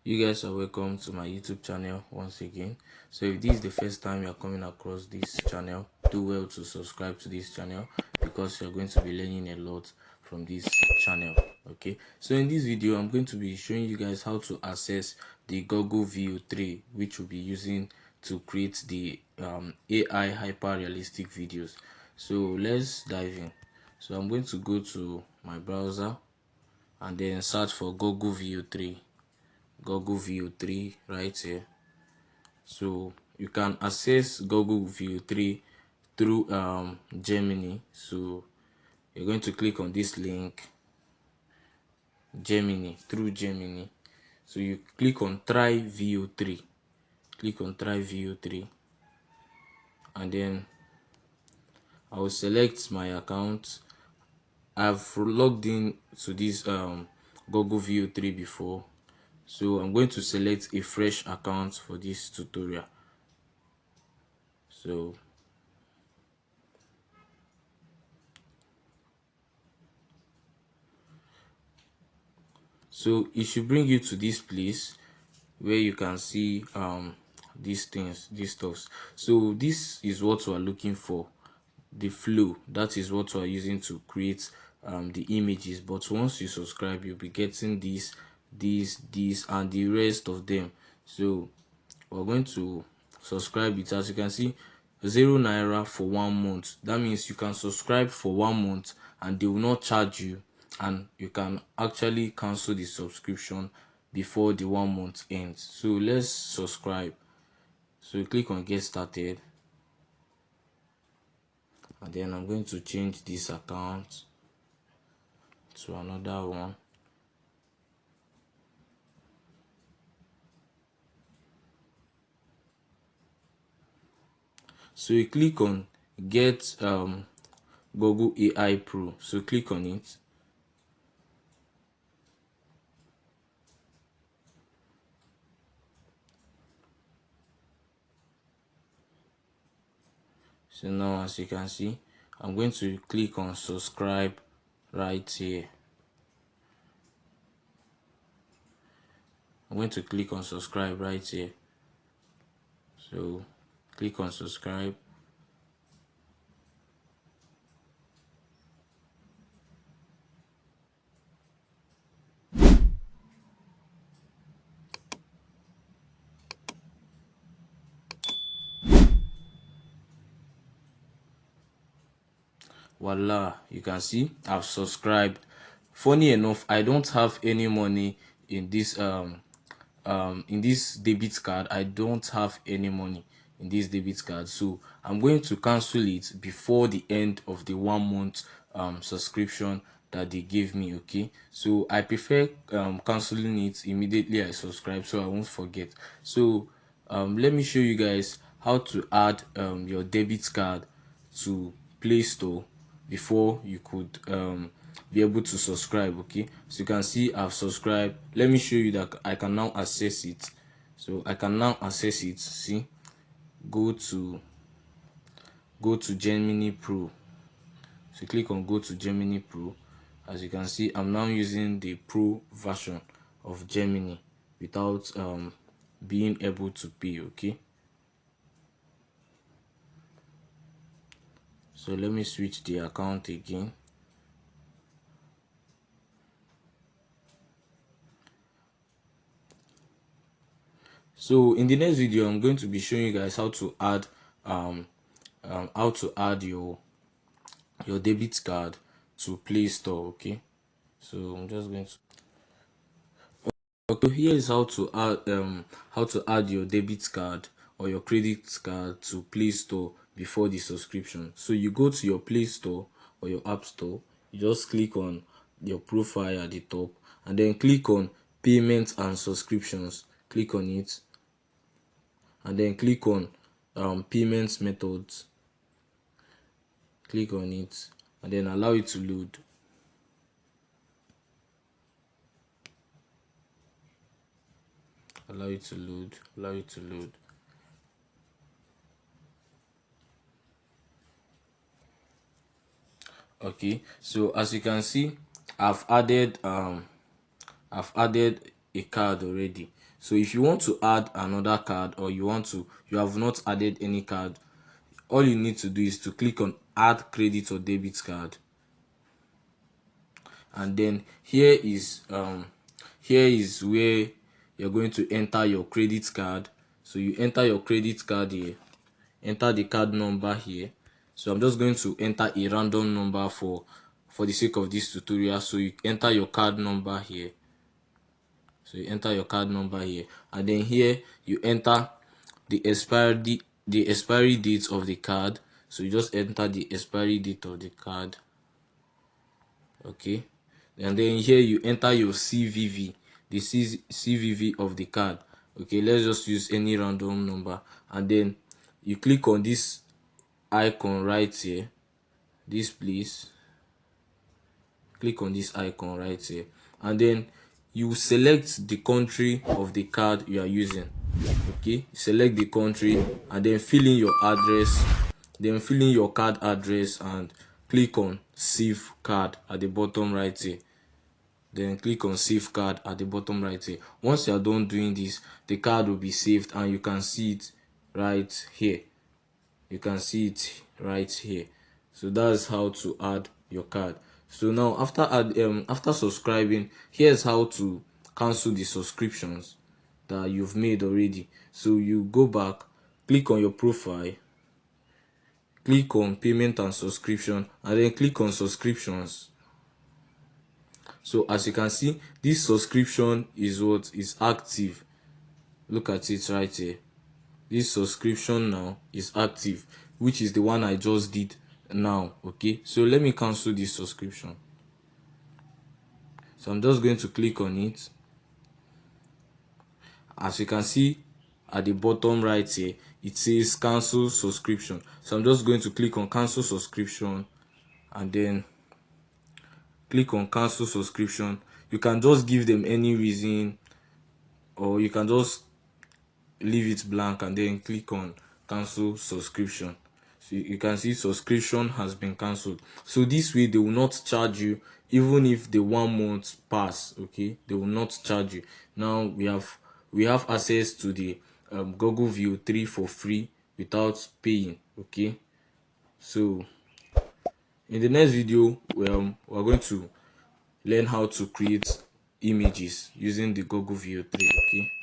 You guys are welcome to my YouTube channel once again. So if this is the first time you are coming across this channel, do well to subscribe to this channel because you're going to be learning a lot from this channel. Okay, so in this video I'm going to be showing you guys how to access the Google Veo 3, which we'll be using to create the AI hyper realistic videos. So let's dive in. So I'm going to go to my browser and then search for Google Veo 3. Google Veo 3 right here. So you can access Google Veo 3 through Gemini. So you're going to click on this link, Gemini, through Gemini. So you click on try Veo 3, click on try Veo 3, and then I will select my account. I've logged in to this Google Veo 3 before, so I'm going to select a fresh account for this tutorial. So it should bring you to this place where you can see these things, these stuffs. So this is what we are looking for, the flow. That is what we are using to create the images. But once you subscribe, you'll be getting this, and the rest of them. So we're going to subscribe it. As you can see, 0 naira for 1 month. That means you can subscribe for 1 month and they will not charge you, and you can actually cancel the subscription before the 1 month ends. So let's subscribe. So you click on get started, and then I'm going to change this account to another one. So you click on get Google AI Pro. So click on it. So now, as you can see, I'm going to click on subscribe right here. I'm going to click on subscribe right here. So click on subscribe. Voila, you can see I've subscribed. Funny enough, I don't have any money in this debit card. I don't have any money in this debit card, so I'm going to cancel it before the end of the 1 month subscription that they gave me. Okay, so I prefer canceling it immediately I subscribe so I won't forget. So let me show you guys how to add your debit card to Play Store before you could be able to subscribe. Okay, so you can see I've subscribed. Let me show you that I can now access it. So I can now access it. See, go to Gemini Pro. So click on go to Gemini Pro. As you can see, I'm now using the Pro version of Gemini without being able to pay. Okay, so let me switch the account again. So in the next video, I'm going to be showing you guys how to add your debit card to Play Store. Okay, so I'm just going to. Okay, here is how to add your debit card or your credit card to Play Store before the subscription. So you go to your Play Store or your App Store. You just click on your profile at the top, and then click on payments and subscriptions. Click on it, and then click on payments methods. Click on it, and then allow it to load. Allow it to load. Allow it to load. Okay, so as you can see, I've added a card already. So if you want to add another card, or you have not added any card, all you need to do is to click on add credit or debit card. And then here is where you're going to enter your credit card. So you enter your credit card here, enter the card number here. So I'm just going to enter a random number for the sake of this tutorial. So you enter your card number here. So you enter your card number here, and then here you enter the expiry date of the card. So you just enter the expiry date of the card. Okay, and then here you enter your CVV, the CVV of the card. Okay, let's just use any random number, and then you click on this icon right here, this place. Click on this icon right here, and then you select the country of the card you are using. Okay, select the country, and then fill in your address, then fill in your card address, and click on save card at the bottom right here. Then click on save card at the bottom right here. Once you are done doing this, the card will be saved, and you can see it right here. You can see it right here. So that's how to add your card. So now after subscribing, here's how to cancel the subscriptions that you've made already. So you go back, click on your profile, click on payment and subscription, and then click on subscriptions. So as you can see, this subscription is what is active. Look at it right here. This subscription now is active, which is the one I just did now. Okay, so let me cancel this subscription. So I'm just going to click on it. As you can see at the bottom right here, it says cancel subscription. So I'm just going to click on cancel subscription, and then click on cancel subscription. You can just give them any reason, or you can just leave it blank and then click on cancel subscription. So you can see subscription has been cancelled. So this way they will not charge you even if the 1 month pass. Okay, they will not charge you. Now we have access to the Google Veo 3 for free without paying. Okay, so in the next video we're going to learn how to create images using the Google Veo 3. Okay.